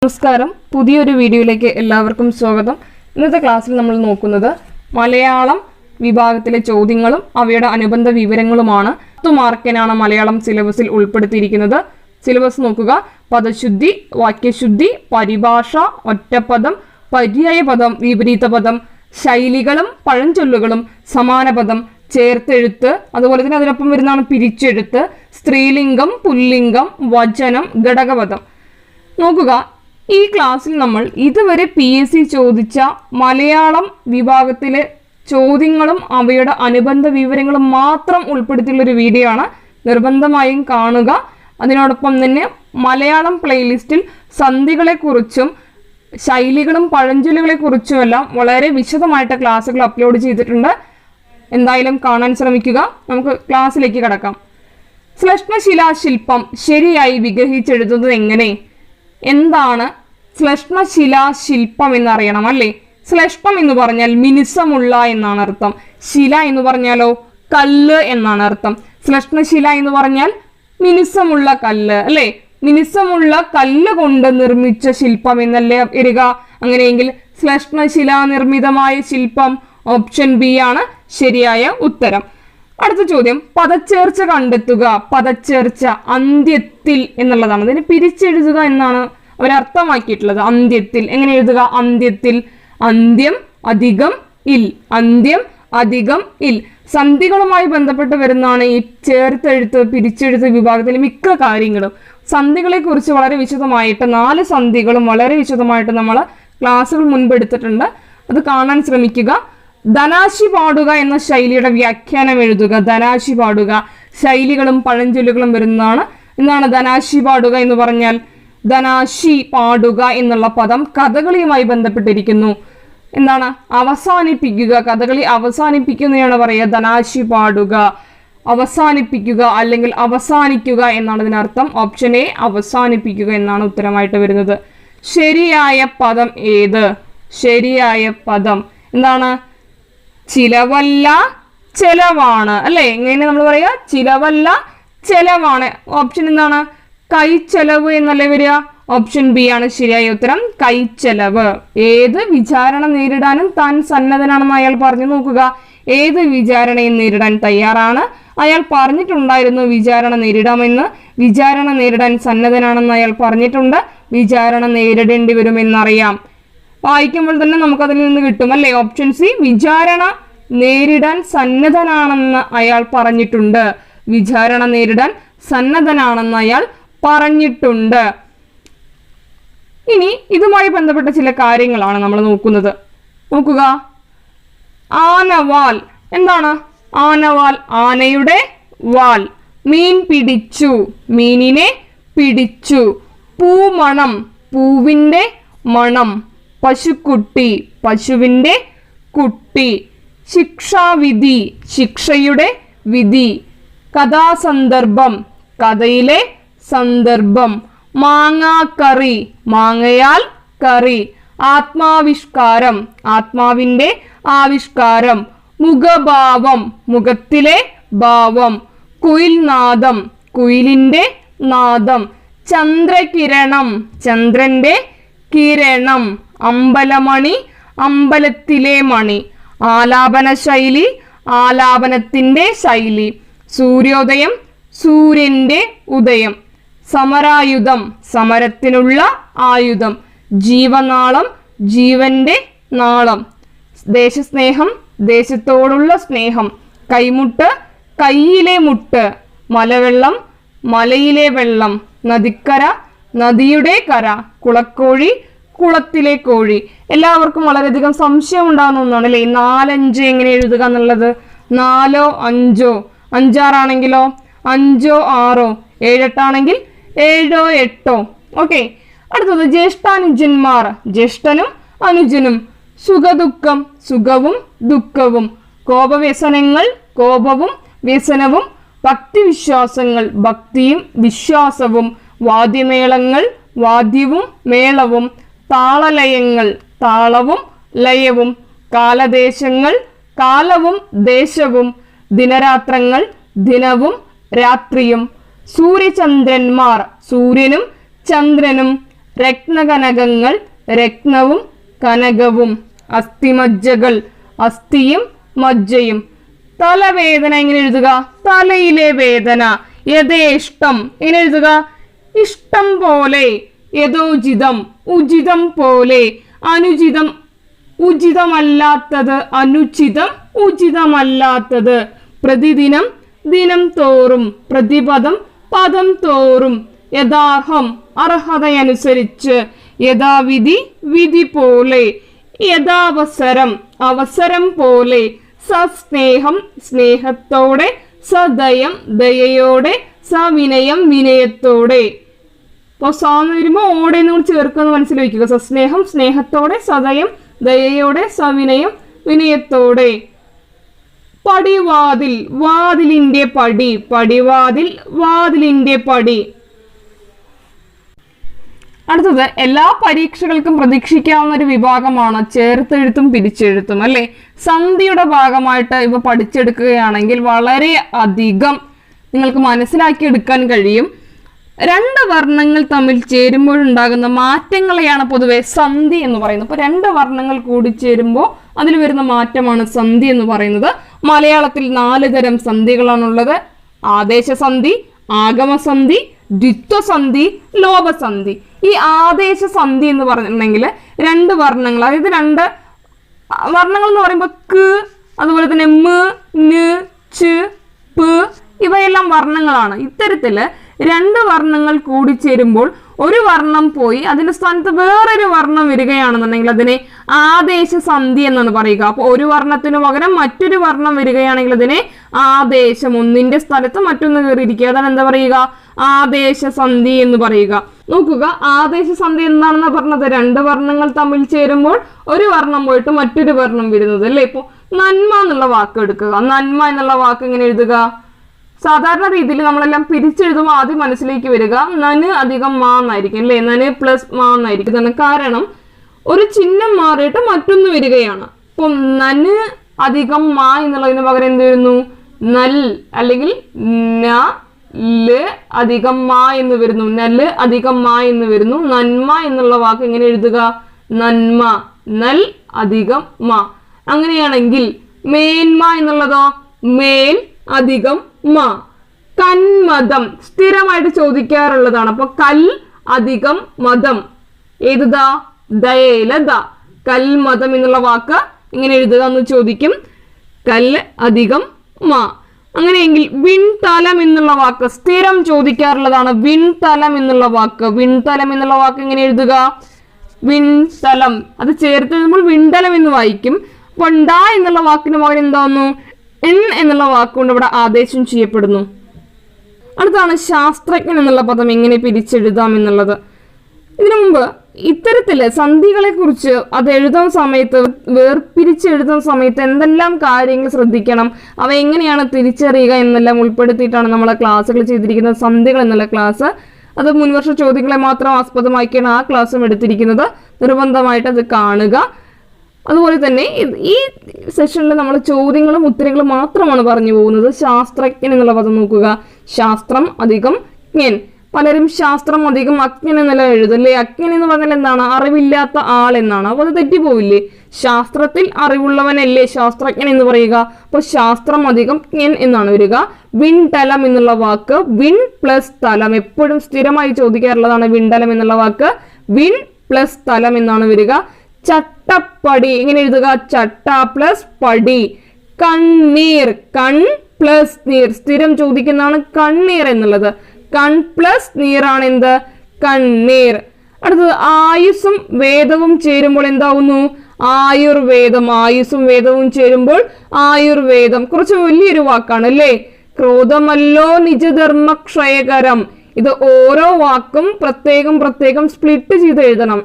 നമസ്കാരം, പുതിയൊരു വീഡിയോയിലേക്ക് എല്ലാവർക്കും സ്വാഗതം. ഇന്നത്തെ ക്ലാസ്സിൽ നമ്മൾ നോക്കുന്നത് മലയാളം വിഭാഗത്തിലെ ചോദ്യങ്ങളും അവയുടെ അനുബന്ധ വിവരങ്ങളുമാണ്. 10 മാർക്കിനാണ് മലയാളം സിലബസിൽ ഉൾപ്പെടുത്തിയിരിക്കുന്നത്. സിലബസ് നോക്കുക: പദശുദ്ധി, വാക്യശുദ്ധി, പരിഭാഷ, ഒറ്റപ്പദം, പര്യായപദം, വിപരീത പദം, ശൈലികളും പഴഞ്ചൊല്ലുകളും, സമാനപദം, ചേർത്തെഴുത്ത്, അതുപോലെ തന്നെ അതിനൊപ്പം വരുന്നതാണ് പിരിച്ചെഴുത്ത്, സ്ത്രീലിംഗം, പുല്ലിംഗം, വചനം, ഘടകപദം. നോക്കുക, ഈ ക്ലാസ്സിൽ നമ്മൾ ഇതുവരെ PSC ചോദിച്ച മലയാളം വിഭാഗത്തിലെ ചോദ്യങ്ങളും അവയുടെ അനുബന്ധ വിവരങ്ങളും മാത്രം ഉൾപ്പെടുത്തിയുള്ളൊരു വീഡിയോ ആണ്. നിർബന്ധമായും കാണുക. അതിനോടൊപ്പം തന്നെ മലയാളം പ്ലേലിസ്റ്റിൽ സന്ധികളെക്കുറിച്ചും ശൈലികളും പഴഞ്ചൊല്ലുകളെക്കുറിച്ചുമെല്ലാം വളരെ വിശദമായിട്ട് ക്ലാസ്സുകൾ അപ്ലോഡ് ചെയ്തിട്ടുണ്ട്. എന്തായാലും കാണാൻ ശ്രമിക്കുക. നമുക്ക് ക്ലാസ്സിലേക്ക് കടക്കാം. ശ്ലഷ്ണശിലാശില്പം ശരിയായി വിഗ്രഹിച്ചെഴുതുന്നത് എങ്ങനെ? എന്താണ് ശ്ലഷ്ണശിലാശില്പം എന്നറിയണം അല്ലേ? ശ്ലഷ്ണം എന്ന് പറഞ്ഞാൽ മിനുസമുള്ള എന്നാണ് അർത്ഥം. ശില എന്ന് പറഞ്ഞാലോ കല്ല് എന്നാണ് അർത്ഥം. ശ്ലഷ്ണശില എന്ന് പറഞ്ഞാൽ മിനുസമുള്ള കല്ല് അല്ലേ? മിനുസമുള്ള കല്ല് കൊണ്ട് നിർമ്മിച്ച ശില്പം എന്നല്ലേ വരിക? അങ്ങനെയെങ്കിൽ ശ്ലഷ്ണശിലാ നിർമ്മിതമായ ശില്പം ഓപ്ഷൻ ബി ആണ് ശരിയായ ഉത്തരം. അടുത്ത ചോദ്യം, പദച്ചേർച്ച കണ്ടെത്തുക. പദച്ചേർച്ച അന്ത്യത്തിൽ എന്നുള്ളതാണ്. അതിന് പിരിച്ചെഴുതുക എന്നാണ് അവരർത്ഥമാക്കിയിട്ടുള്ളത്. അന്ത്യത്തിൽ എങ്ങനെ എഴുതുക? അന്ത്യത്തിൽ. അന്ത്യം അധികം ഇൽ. അന്ത്യം അധികം ഇൽ. സന്ധികളുമായി ബന്ധപ്പെട്ട് വരുന്നതാണ് ഈ ചേർത്തെഴുത്ത് പിരിച്ചെഴുത്ത് വിഭാഗത്തിലെ മിക്ക കാര്യങ്ങളും. സന്ധികളെ കുറിച്ച് വളരെ വിശദമായിട്ട് 4 സന്ധികളും വളരെ വിശദമായിട്ട് നമ്മൾ ക്ലാസ്സുകൾ മുൻപ് എടുത്തിട്ടുണ്ട്. അത് കാണാൻ ശ്രമിക്കുക. ധനാശി പാടുക എന്ന ശൈലിയുടെ വ്യാഖ്യാനം എഴുതുക. ധനാശി പാടുക ശൈലികളും പഴഞ്ചൊല്ലുകളും വരുന്നതാണ്. എന്താണ് ധനാശി പാടുക എന്ന് പറഞ്ഞാൽ? ധനാശി പാടുക എന്നുള്ള പദം കഥകളിയുമായി ബന്ധപ്പെട്ടിരിക്കുന്നു. എന്താണ്? അവസാനിപ്പിക്കുക. കഥകളി അവസാനിപ്പിക്കുന്നതാണ് പറയുക ധനാശി പാടുക. അവസാനിപ്പിക്കുക അല്ലെങ്കിൽ അവസാനിക്കുക എന്നാണ് ഇതിനർത്ഥം. ഓപ്ഷൻ എ അവസാനിപ്പിക്കുക എന്നാണ് ഉത്തരമായിട്ട് വരുന്നത്. ശരിയായ പദം ഏത്? ശരിയായ പദം എന്താണ്? ചിലവല്ല ചെലവാണ് അല്ലെ? എങ്ങനെ നമ്മൾ പറയുക? ചിലവല്ല ചെലവാണ്. ഓപ്ഷൻ എന്താണ്? കൈച്ചെലവ് എന്നല്ലേ വരിക? ഓപ്ഷൻ ബി ആണ് ശരിയായ ഉത്തരം. കൈച്ചെലവ്. ഏത് വിചാരണ നേരിടാനും താൻ സന്നദ്ധനാണെന്ന് അയാൾ പറഞ്ഞു. നോക്കുക, ഏത് വിചാരണയും നേരിടാൻ തയ്യാറാണ്. അയാൾ പറഞ്ഞിട്ടുണ്ടായിരുന്നു വിചാരണ നേരിടാമെന്ന്. വിചാരണ നേരിടാൻ സന്നദ്ധനാണെന്ന് അയാൾ പറഞ്ഞിട്ടുണ്ട്. വിചാരണ നേരിടേണ്ടി വരുമെന്നറിയാം. വായിക്കുമ്പോൾ തന്നെ നമുക്കതിൽ നിന്ന് കിട്ടും അല്ലേ? ഓപ്ഷൻ സി, വിചാരണ നേരിടാൻ സന്നദ്ധനാണെന്ന് അയാൾ പറഞ്ഞിട്ടുണ്ട്. വിചാരണ നേരിടാൻ സന്നദ്ധനാണെന്ന് അയാൾ പറഞ്ഞിട്ടുണ്ട്. ഇനി ഇതുമായി ബന്ധപ്പെട്ട ചില കാര്യങ്ങളാണ് നമ്മൾ നോക്കുന്നത്. നോക്കുക, ആനവാൽ. എന്താണ് ആനവാൽ? ആനയുടെ വാൽ. മീൻ പിടിച്ചു. മീനിനെ പിടിച്ചു. പൂമണം. പൂവിൻ്റെ മണം. പശുക്കുട്ടി. പശുവിൻ്റെ കുട്ടി. ശിക്ഷാവിധി. ശിക്ഷയുടെ വിധി. കഥാസന്ദർഭം. കഥയിലെ സന്ദർഭം. മാങ്ങാക്കറി. മാങ്ങയാൽ കറി. ആത്മാവിഷ്കാരം. ആത്മാവിൻ്റെ ആവിഷ്കാരം. മുഖഭാവം. മുഖത്തിലെ ഭാവം. കുയിൽനാദം. കുയിലിൻ്റെ നാദം. ചന്ദ്രകിരണം. ചന്ദ്രന്റെ കിരണം. അമ്പലമണി. അമ്പലത്തിലെ മണി. ആലാപന ശൈലി. ആലാപനത്തിന്റെ ശൈലി. സൂര്യോദയം. സൂര്യന്റെ ഉദയം. സമരായുധം. സമരത്തിനുള്ള ആയുധം. ജീവനാളം. ജീവന്റെ നാളം. ദേശസ്നേഹം. ദേശത്തോടുള്ള സ്നേഹം. കൈമുട്ട്. കയ്യിലെ മുട്ട്. മലവെള്ളം. മലയിലെ വെള്ളം. നദിക്കര. നദിയുടെ കര. കുളക്കോഴി. കുളത്തിലെ കോഴി. എല്ലാവർക്കും വളരെയധികം സംശയം ഉണ്ടാകുന്ന ഒന്നാണ് അല്ലേ? 4, 5 എങ്ങനെ എഴുതുക എന്നുള്ളത്. 4 5 5 5 6 7 8 7 8. ഓക്കെ. അടുത്തത് ജ്യേഷ്ഠാനുജന്മാർ. ജ്യേഷ്ഠനും അനുജനും. സുഖദുഃഖം. സുഖവും ദുഃഖവും. കോപവ്യസനങ്ങൾ. കോപവും വ്യസനവും. ഭക്തിവിശ്വാസങ്ങൾ. ഭക്തിയും വിശ്വാസവും. വാദ്യമേളങ്ങൾ. വാദ്യവും മേളവും. താളലയങ്ങൾ. താളവും ലയവും. കാലദേശങ്ങൾ. കാലവും ദേശവും. ദിനരാത്രങ്ങൾ. ദിനവും രാത്രിയും. സൂര്യചന്ദ്രന്മാർ. സൂര്യനും ചന്ദ്രനും രത്നകനകങ്ങൾ രത്നവും കനകവും. അസ്ഥിമജ്ജകൾ അസ്ഥിയും മജ്ജയും. തലവേദന എങ്ങനെ എഴുതുക? തലയിലെ വേദന. യഥേഷ്ടം എങ്ങനെ എഴുതുക? ഇഷ്ടം പോലെ. യഥോചിതം ഉചിതം പോലെ. അനുചിതം ഉചിതമല്ലാത്തത്. അനുചിതം ഉചിതമല്ലാത്തത്. പ്രതിദിനം ദിനം തോറും. പ്രതിപദം പദം തോറും. യഥാർഹം അർഹതയനുസരിച്ച്. യഥാവിധി വിധി പോലെ. യഥാവസരം അവസരം പോലെ. സസ്നേഹം സ്നേഹത്തോടെ. സദയം ദയയോടെ. സവിനയം വിനയത്തോടെ. അപ്പോൾ സാന്ന് വരുമ്പോൾ ഓടെ എന്ന് ചേർക്കുന്ന മനസ്സിലാക്കുക. സസ്നേഹം സ്നേഹത്തോടെ. സദയം ദയയോടെ. സവിനയം വിനയത്തോടെ. പടിവാതിൽ വാതിലിന്റെ പടി. പടിവാതിൽ വാതിലിന്റെ പടി. അടുത്തത് എല്ലാ പരീക്ഷകൾക്കും പ്രതീക്ഷിക്കാവുന്ന ഒരു വിഭാഗമാണ് ചേർത്തെഴുത്തും പിരിച്ചെഴുത്തും അല്ലെ. സന്ധിയുടെ ഭാഗമായിട്ട് ഇവ പഠിച്ചെടുക്കുകയാണെങ്കിൽ വളരെ അധികം നിങ്ങൾക്ക് മനസ്സിലാക്കിയെടുക്കാൻ കഴിയും. രണ്ട് വർണ്ണങ്ങൾ തമ്മിൽ ചേരുമ്പോഴുണ്ടാകുന്ന മാറ്റങ്ങളെയാണ് പൊതുവെ സന്ധി എന്ന് പറയുന്നത്. അപ്പോൾ രണ്ട് വർണ്ണങ്ങൾ കൂടി ചേരുമ്പോൾ അതിൽ വരുന്ന മാറ്റമാണ് സന്ധി എന്ന് പറയുന്നത്. മലയാളത്തിൽ 4 തരം സന്ധികളാണുള്ളത്. ആദേശസന്ധി, ആഗമസന്ധി, ദ്വിത്വസന്ധി, ലോപസന്ധി. ഈ ആദേശസന്ധി എന്ന് പറഞ്ഞിട്ടുണ്ടെങ്കിൽ രണ്ട് വർണ്ണങ്ങൾ, അതായത് രണ്ട് വർണ്ണങ്ങൾ എന്ന് പറയുമ്പോൾ ക, അതുപോലെ തന്നെ മ, ന്, ച്, പ് ഇവയെല്ലാം വർണ്ണങ്ങളാണ്. ഇത്തരത്തില് രണ്ട് വർണ്ണങ്ങൾ കൂടിച്ചേരുമ്പോൾ ഒരു വർണ്ണം പോയി അതിന്റെ സ്ഥാനത്ത് വേറൊരു വർണ്ണം വരികയാണെന്നുണ്ടെങ്കിൽ അതിനെ ആദേശസന്ധി എന്നാണ് പറയുക. അപ്പോൾ ഒരു വർണ്ണത്തിന് പകരം മറ്റൊരു വർണ്ണം വരികയാണെങ്കിൽ അതിനെ ആദേശം, ഒന്നിന്റെ സ്ഥലത്ത് മറ്റൊന്ന് കയറിയിരിക്കുക, അതാണ് എന്താ പറയുക? ആദേശസന്ധി എന്ന് പറയുക. നോക്കുക, ആദേശസന്ധി എന്താണെന്ന് പറഞ്ഞത് രണ്ട് വർണ്ണങ്ങൾ തമ്മിൽ ചേരുമ്പോൾ ഒരു വർണ്ണം പോയിട്ട് മറ്റൊരു വർണ്ണം വരുന്നത് അല്ലേ. ഇപ്പൊ നന്മ എന്നുള്ള വാക്ക് എടുക്കുക. നന്മ എന്നുള്ള വാക്ക് എങ്ങനെ എഴുതുക? സാധാരണ രീതിയിൽ നമ്മളെല്ലാം പിരിച്ചെഴുതുമ്പോൾ ആദ്യം മനസ്സിലേക്ക് വരിക നന് അധികം മാ എന്നായിരിക്കും അല്ലേ. നന് പ്ലസ് മാ എന്നായിരിക്കും. കാരണം ഒരു ചിഹ്നം മാറിയിട്ട് മറ്റൊന്ന് വരികയാണ്. അപ്പൊ നന് അധികം മാ എന്നുള്ളതിന് പകരം എന്ത് വരുന്നു? നൽ അല്ലെങ്കിൽ ന ല് അധികം മാ എന്ന് വരുന്നു. നല് അധികം മാ എന്ന് വരുന്നു. നന്മ എന്നുള്ള വാക്ക് എങ്ങനെ എഴുതുക? നന്മ. നൽ അധികം മാ. അങ്ങനെയാണെങ്കിൽ മേന്മ എന്നുള്ളതോ? മേൽ അധികം മ. കന്മതം സ്ഥിരമായിട്ട് ചോദിക്കാറുള്ളതാണ്. അപ്പൊ കൽ അധികം മതം ഏതുതാ? ദയയിലത. കൽമതം എന്നുള്ള വാക്ക് ഇങ്ങനെ എഴുതുക എന്ന് ചോദിക്കും. കൽ അധികം മ. അങ്ങനെയെങ്കിൽ വിൺതലം എന്നുള്ള വാക്ക് സ്ഥിരം ചോദിക്കാറുള്ളതാണ്. വിൺതലം എന്നുള്ള വാക്ക്. വിൺതലം എന്നുള്ള വാക്ക് എങ്ങനെ എഴുതുക? വിൺതലം. അത് ചേർത്ത് എഴുതുമ്പോൾ വിൺതലം എന്ന് വായിക്കും. അപ്പൊ ഡ എന്നുള്ള വാക്കിന് പകരം എന്താവുന്നു? എൻ എന്നുള്ള വാക്കുകൊണ്ട് ഇവിടെ ആദേശം ചെയ്യപ്പെടുന്നു. അടുത്താണ് ശാസ്ത്രജ്ഞൻ എന്നുള്ള പദം എങ്ങനെ പിരിച്ചെഴുതാം എന്നുള്ളത്. ഇതിനു മുമ്പ് ഇത്തരത്തില് സന്ധികളെ കുറിച്ച് അത് എഴുതുന്ന സമയത്ത്, വേർപിരിച്ചെഴുതുന്ന സമയത്ത് എന്തെല്ലാം കാര്യങ്ങൾ ശ്രദ്ധിക്കണം, അവ എങ്ങനെയാണ് തിരിച്ചറിയുക എന്നെല്ലാം ഉൾപ്പെടുത്തിയിട്ടാണ് നമ്മളെ ക്ലാസ്സുകൾ ചെയ്തിരിക്കുന്നത്. സന്ധികൾ എന്നുള്ള ക്ലാസ് അത് മുൻവർഷ ചോദ്യങ്ങളെ മാത്രം ആസ്പദമാക്കിയാണ് ആ ക്ലാസ്സും എടുത്തിരിക്കുന്നത്. നിർബന്ധമായിട്ട് അത് കാണുക. അതുപോലെ തന്നെ ഈ സെഷനിൽ നമ്മൾ ചോദ്യങ്ങളും ഉത്തരങ്ങളും മാത്രമാണ് പറഞ്ഞു പോകുന്നത്. ശാസ്ത്രജ്ഞൻ എന്നുള്ള പദം നോക്കുക. ശാസ്ത്രം അധികം ജ്ഞൻ. പലരും ശാസ്ത്രം അധികം അജ്ഞൻ എന്നല്ല എഴുതല്ലേ. അജ്ഞൻ എന്ന് പറഞ്ഞാൽ എന്താണ്? അറിവില്ലാത്ത ആൾ എന്നാണ്. അപ്പൊ അത് തെറ്റിപ്പോവില്ലേ? ശാസ്ത്രത്തിൽ അറിവുള്ളവനല്ലേ ശാസ്ത്രജ്ഞൻ എന്ന് പറയുക. അപ്പൊ ശാസ്ത്രം അധികം ജ്ഞൻ എന്നാണ് വരിക. വിൺതലം എന്നുള്ള വാക്ക് വിൺ പ്ലസ് തലം, എപ്പോഴും സ്ഥിരമായി ചോദിക്കാറുള്ളതാണ് വിൺതലം എന്നുള്ള വാക്ക്. വിൺ പ്ലസ് തലം എന്നാണ് വരിക. ചട്ടപ്പടി എങ്ങനെ എഴുതുക? ചട്ട പ്ലസ് പടി. കണ്ണീർ, കൺ പ്ലസ് നീർ, സ്ഥിരം ചോദിക്കുന്നതാണ് കണ്ണീർ എന്നുള്ളത്. കൺ പ്ലസ് നീറാണ് എന്ത്? കണ്ണീർ. അടുത്തത് ആയുസ്സും വേദവും ചേരുമ്പോൾ എന്താവുന്നു? ആയുർവേദം. ആയുസ്സും വേദവും ചേരുമ്പോൾ ആയുർവേദം. കുറച്ച് വലിയൊരു വാക്കാണ് അല്ലേ. ക്രോധമല്ലോ നിജധർമ്മ ക്ഷയകരം. ഇത് ഓരോ വാക്കും പ്രത്യേകം പ്രത്യേകം സ്പ്ലിറ്റ് ചെയ്ത് എഴുതണം.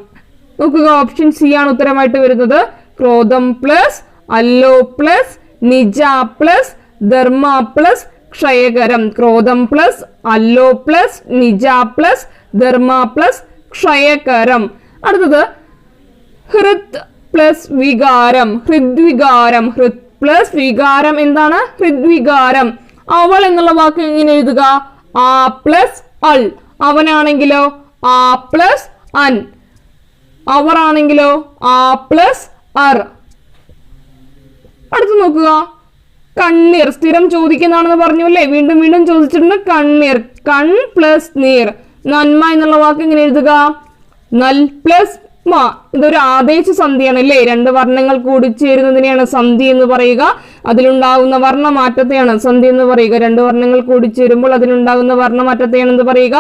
നോക്കുക, ഓപ്ഷൻ സി ആണ് ഉത്തരമായിട്ട് വരുന്നത്. ക്രോധം പ്ലസ് അല്ലോ പ്ലസ് നിജ പ്ലസ് ധർമ്മ പ്ലസ് ക്ഷയകരം. ക്രോധം പ്ലസ് അല്ലോ പ്ലസ് നിജ പ്ലസ് ധർമ്മ പ്ലസ് ക്ഷയകരം. അടുത്തത് ഹൃത് പ്ലസ് വികാരം. ഹൃദ്വികാരം. ഹൃത് പ്ലസ് വികാരം എന്താണ്? ഹൃദ്വികാരം. അവൾ എന്നുള്ള വാക്ക് എങ്ങനെ എഴുതുക? ആ പ്ലസ് അൾ. അവനാണെങ്കിലോ ആ പ്ലസ് അൻ. അവർ ആണെങ്കിലോ ആ പ്ലസ് അർ. അടുത്ത് നോക്കുക, കണ്ണീർ സ്ഥിരം ചോദിക്കുന്നതാണെന്ന് പറഞ്ഞു അല്ലേ, വീണ്ടും വീണ്ടും ചോദിച്ചിട്ടുണ്ട്. കണ്ണീർ, കൺ പ്ലസ് നീർ. നന്മ എന്നുള്ള വാക്ക് എങ്ങനെ എഴുതുക? നൽ പ്ലസ് മ. ഇതൊരു ആദേശ സന്ധിയാണ് അല്ലേ, രണ്ട് വർണ്ണങ്ങൾ കൂടിച്ചേരുന്നതിനെയാണ് സന്ധി എന്ന് പറയുക. അതിലുണ്ടാകുന്ന വർണ്ണമാറ്റത്തെയാണ് സന്ധി എന്ന് പറയുക. രണ്ട് വർണ്ണങ്ങൾ കൂടിച്ചേരുമ്പോൾ അതിലുണ്ടാകുന്ന വർണ്ണമാറ്റത്തെയാണ് എന്ത് പറയുക?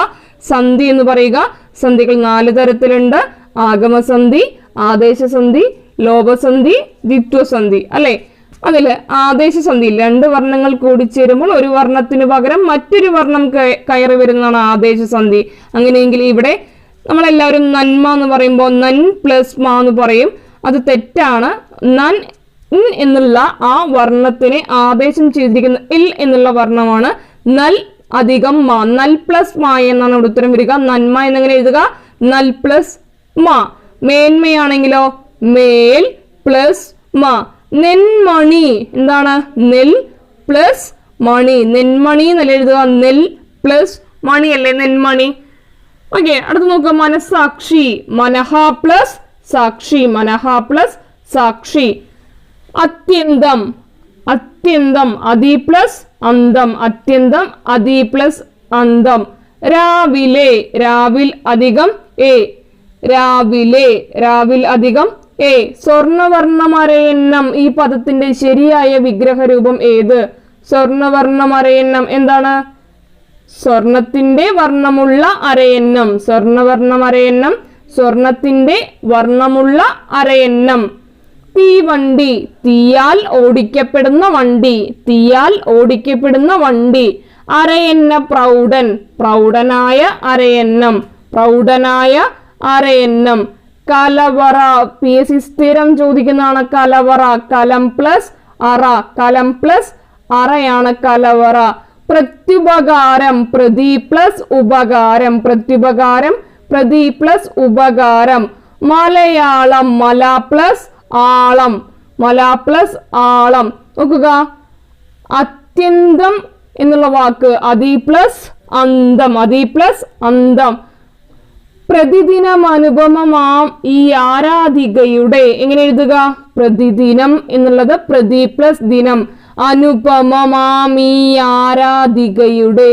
സന്ധി എന്ന് പറയുക. സന്ധികൾ 4 തരത്തിലുണ്ട്: ആഗമസന്ധി, ആദേശസന്ധി, ലോപസന്ധി, ദ്വിത്വസന്ധി അല്ലെ. അതില് ആദേശസന്ധി, 2 വർണ്ണങ്ങൾ കൂടിച്ചേരുമ്പോൾ ഒരു വർണ്ണത്തിന് പകരം മറ്റൊരു വർണ്ണം കയറി വരുന്നതാണ് ആദേശസന്ധി. അങ്ങനെയെങ്കിൽ ഇവിടെ നമ്മളെല്ലാവരും നന്മ എന്ന് പറയുമ്പോൾ നൻ പ്ലസ് മ എന്ന് പറയും. അത് തെറ്റാണ്. നൻ എന്നുള്ള ആ വർണ്ണത്തിനെ ആദേശം ചെയ്തിരിക്കുന്ന ഇൽ എന്നുള്ള വർണ്ണമാണ്. നൽ അധികം മ, നൽ പ്ലസ് മ എന്നാണ് ഇവിടെ ഉത്തരം വരിക. നന്മ എന്നെങ്ങനെ എഴുതുക? നൽ പ്ലസ് മ. മേന്മയാണെങ്കിലോ മേൽ പ്ലസ് മ. നെന്മണി എന്താണ്? നെൽ പ്ലസ് മണി. നെന്മണി എന്നല്ല എഴുതുക, നെൽ പ്ലസ് മണി അല്ലേ നെന്മണി. ഓക്കെ, അടുത്ത് നോക്കുക, മനസാക്ഷി. മനഹ പ്ലസ് സാക്ഷി, മനഹ പ്ലസ് സാക്ഷി. അത്യന്തം, അത്യന്തം അതി പ്ലസ് അന്തം, അത്യന്തം അതി പ്ലസ് അന്തം. രാവിലെ, രാവിൽ അധികം എ, രാവിലെ, രാവിൽ അധികം എ. സ്വർണവർണ്ണമരയന്നം, ഈ പദത്തിന്റെ ശരിയായ വിഗ്രഹരൂപം ഏത്? സ്വർണവർണ്ണമരയന്നം എന്താണ്? സ്വർണത്തിന്റെ വർണ്ണമുള്ള അരയന്നം, സ്വർണവർണ്ണമരയന്നം, സ്വർണത്തിന്റെ വർണ്ണമുള്ള അരയന്നം. തീവണ്ടി, തീയാൽ ഓടിക്കപ്പെടുന്ന വണ്ടി, തീയാൽ ഓടിക്കപ്പെടുന്ന വണ്ടി. അരയന്ന പ്രൗഢൻ, പ്രൗഢനായ അരയന്നം, പ്രൗഢനായ അരയന്നം. കലവറ, PSC സ്ഥിരം ചോദിക്കുന്നതാണ് കലവറ. കലം പ്ലസ് അറ, കലം പ്ലസ് അറയാണ് കലവറ. പ്രത്യുപകാരം, പ്രതി പ്ലസ് ഉപകാരം, പ്രത്യുപകാരം പ്രതി പ്ലസ് ഉപകാരം. മലയാളം, മല പ്ലസ് ആളം, മല പ്ലസ് ആളം. നോക്കുക, അത്യന്തം എന്നുള്ള വാക്ക് അതി പ്ലസ് അന്തം, അതി പ്ലസ് അന്തം. പ്രതിദിനം അനുപമമാം ഈ ആരാധികയുടെ, എങ്ങനെ എഴുതുക? പ്രതിദിനം എന്നുള്ളത് പ്രതി പ്ലസ് ദിനം. അനുപമമാം ഈ ആരാധികയുടെ,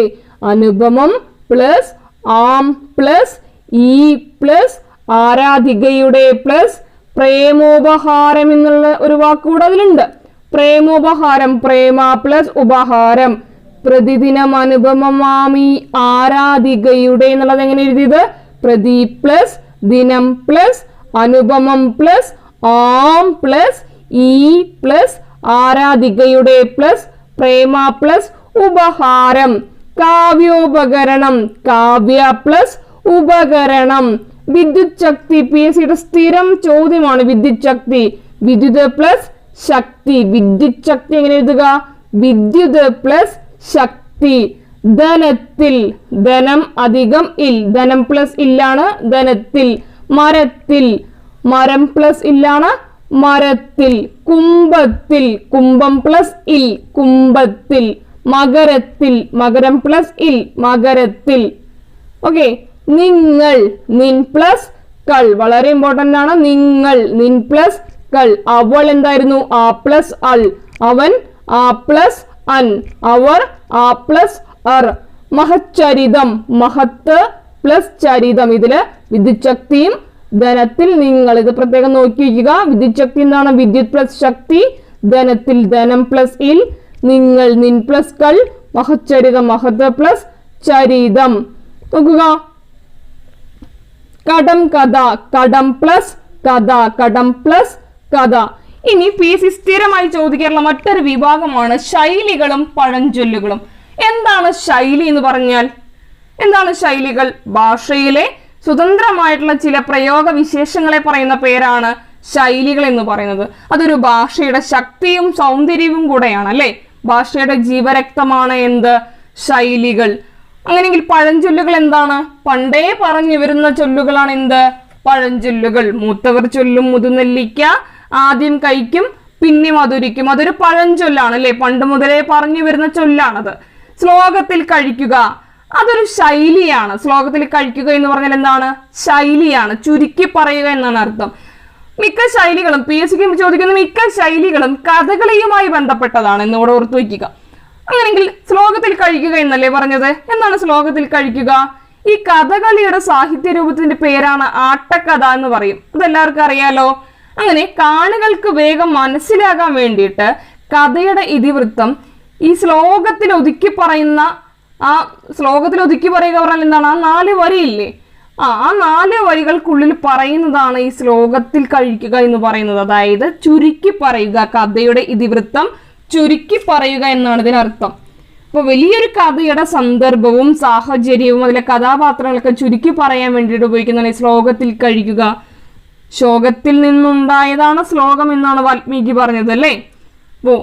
അനുപമം പ്ലസ് ആം പ്ലസ് ഈ പ്ലസ് ആരാധികയുടെ പ്ലസ് പ്രേമോപഹാരം എന്നുള്ള ഒരു വാക്കുകൂടെ അതിലുണ്ട്. പ്രേമോപഹാരം, പ്രേമ പ്ലസ് ഉപഹാരം. പ്രതിദിനം അനുപമമാമി ആരാധികയുടെ എന്നുള്ളത് എങ്ങനെ എഴുതിയത്? പ്രതി പ്ലസ് ദിനം പ്ലസ് അനുപമം പ്ലസ് ആം പ്ലസ് ഈ പ്ലസ് ആരാധികയുടെ പ്ലസ് പ്രേമ പ്ലസ് ഉപഹാരം. കാവ്യോപകരണം, കാവ്യ പ്ലസ് ഉപകരണം. വിദ്യുത് ശക്തി, PSCയുടെ സ്ഥിരം ചോദ്യമാണ് വിദ്യുത് ശക്തി. വിദ്യുത് പ്ലസ് ശക്തി, വിദ്യുത് ശക്തി എങ്ങനെ എഴുതുക? വിദ്യുത് പ്ലസ് ശക്തി. ധനത്തിൽ, ധനം അധികം ഇൽ, ധനം പ്ലസ് ഇല്ലാണ് ധനത്തിൽ. മരത്തിൽ, മരം പ്ലസ് ഇല്ലാണ് മരത്തിൽ. കുംഭത്തിൽ, കുംഭം പ്ലസ് ഇൽ, കുംഭത്തിൽ. മകരത്തിൽ, മകരം പ്ലസ് ഇൽ, മകരത്തിൽ. ഓക്കെ, നിങ്ങൾ, നിൻ പ്ലസ് കൾ, വളരെ ഇമ്പോർട്ടന്റ് ആണ്. നിങ്ങൾ, നിൻ പ്ലസ് കൾ. അവൾ എന്തായിരുന്നു? ആ പ്ലസ് അൾ. അവൻ ആ പ്ലസ് അൻ. അവർ ആ പ്ലസ് അർ. മഹച്ചരിതം, മഹത്ത് പ്ലസ് ചരിതം. ഇതില് വിദ്യുത് ശക്തിയും ധനത്തിൽ നിങ്ങൾ, ഇത് പ്രത്യേകം നോക്കി വയ്ക്കുക. വിദ്യുത് ശക്തി എന്താണ്? വിദ്യുത് പ്ലസ് ശക്തി. ധനത്തിൽ ധനം പ്ലസ് ഇൽ. നിങ്ങൾ, നിൻ പ്ലസ് കൾ. മഹച്ചരിതം, മഹത്ത് പ്ലസ് ചരിതം. നോക്കുക, കടം കഥ, കടം പ്ലസ് കഥ, കടം പ്ലസ് കഥ. ഇനി PSC സ്ഥിരമായി ചോദിക്കാറുള്ള മറ്റൊരു വിഭാഗമാണ് ശൈലികളും പഴഞ്ചൊല്ലുകളും. എന്താണ് ശൈലി എന്ന് പറഞ്ഞാൽ? എന്താണ് ശൈലികൾ? ഭാഷയിലെ സ്വതന്ത്രമായിട്ടുള്ള ചില പ്രയോഗ വിശേഷങ്ങളെ പറയുന്ന പേരാണ് ശൈലികൾ എന്ന് പറയുന്നത്. അതൊരു ഭാഷയുടെ ശക്തിയും സൗന്ദര്യവും കൂടെയാണ് അല്ലെ. ഭാഷയുടെ ജീവരക്തമാണ് എന്ത്? ശൈലികൾ. അങ്ങനെയെങ്കിൽ പഴഞ്ചൊല്ലുകൾ എന്താണ്? പണ്ടേ പറഞ്ഞു വരുന്ന ചൊല്ലുകളാണ് എന്ത്? പഴഞ്ചൊല്ലുകൾ. മൂത്തവർ ചൊല്ലും മുതുനെല്ലിക്ക ആദ്യം കഴിക്കും പിന്നെ മധുരിക്കും. അതൊരു പഴഞ്ചൊല്ലാണ് അല്ലെ, പണ്ട് മുതലേ പറഞ്ഞു വരുന്ന ചൊല്ലാണത്. ശ്ലോകത്തിൽ കഴിക്കുക, അതൊരു ശൈലിയാണ്. ശ്ലോകത്തിൽ കഴിക്കുക എന്ന് പറഞ്ഞാൽ എന്താണ്? ശൈലിയാണ്, ചുരുക്കി പറയുക എന്നാണ് അർത്ഥം. മിക്ക ശൈലികളും PSC ചോദിക്കുന്ന മിക്ക ശൈലികളും കഥകളിയുമായി ബന്ധപ്പെട്ടതാണ് എന്നിവിടെ ഓർത്തു വയ്ക്കുക. അങ്ങനെയെങ്കിൽ ശ്ലോകത്തിൽ കഴിക്കുക എന്നല്ലേ പറഞ്ഞത്? എന്താണ് ശ്ലോകത്തിൽ കഴിക്കുക? ഈ കഥകളിയുടെ സാഹിത്യ രൂപത്തിന്റെ പേരാണ് ആട്ടക്കഥ എന്ന് പറയും. അതെല്ലാവർക്കും അറിയാലോ. അങ്ങനെ കാണികൾക്ക് വേഗം മനസ്സിലാകാൻ വേണ്ടിയിട്ട് കഥയുടെ ഇതിവൃത്തം ഈ ശ്ലോകത്തിൽ ഒതുക്കി പറയുന്ന പറഞ്ഞാൽ എന്താണ്? ആ 4 വരിയില്ലേ, ആ 4 വരികൾക്കുള്ളിൽ പറയുന്നതാണ് ഈ ശ്ലോകത്തിൽ കഴിക്കുക എന്ന് പറയുന്നത്. അതായത് ചുരുക്കി പറയുക, കഥയുടെ ഇതിവൃത്തം ചുരുക്കി പറയുക എന്നാണ് ഇതിനർത്ഥം. അപ്പൊ വലിയൊരു കഥയുടെ സന്ദർഭവും സാഹചര്യവും അതിലെ കഥാപാത്രങ്ങളൊക്കെ ചുരുക്കി പറയാൻ വേണ്ടിയിട്ട് ഉപയോഗിക്കുന്നതാണ് ഈ ശ്ലോകത്തിൽ കഴിക്കുക. ശോകത്തിൽ നിന്നുണ്ടായതാണ് ശ്ലോകം എന്നാണ് വാൽമീകി പറഞ്ഞത് അല്ലേ. അപ്പോ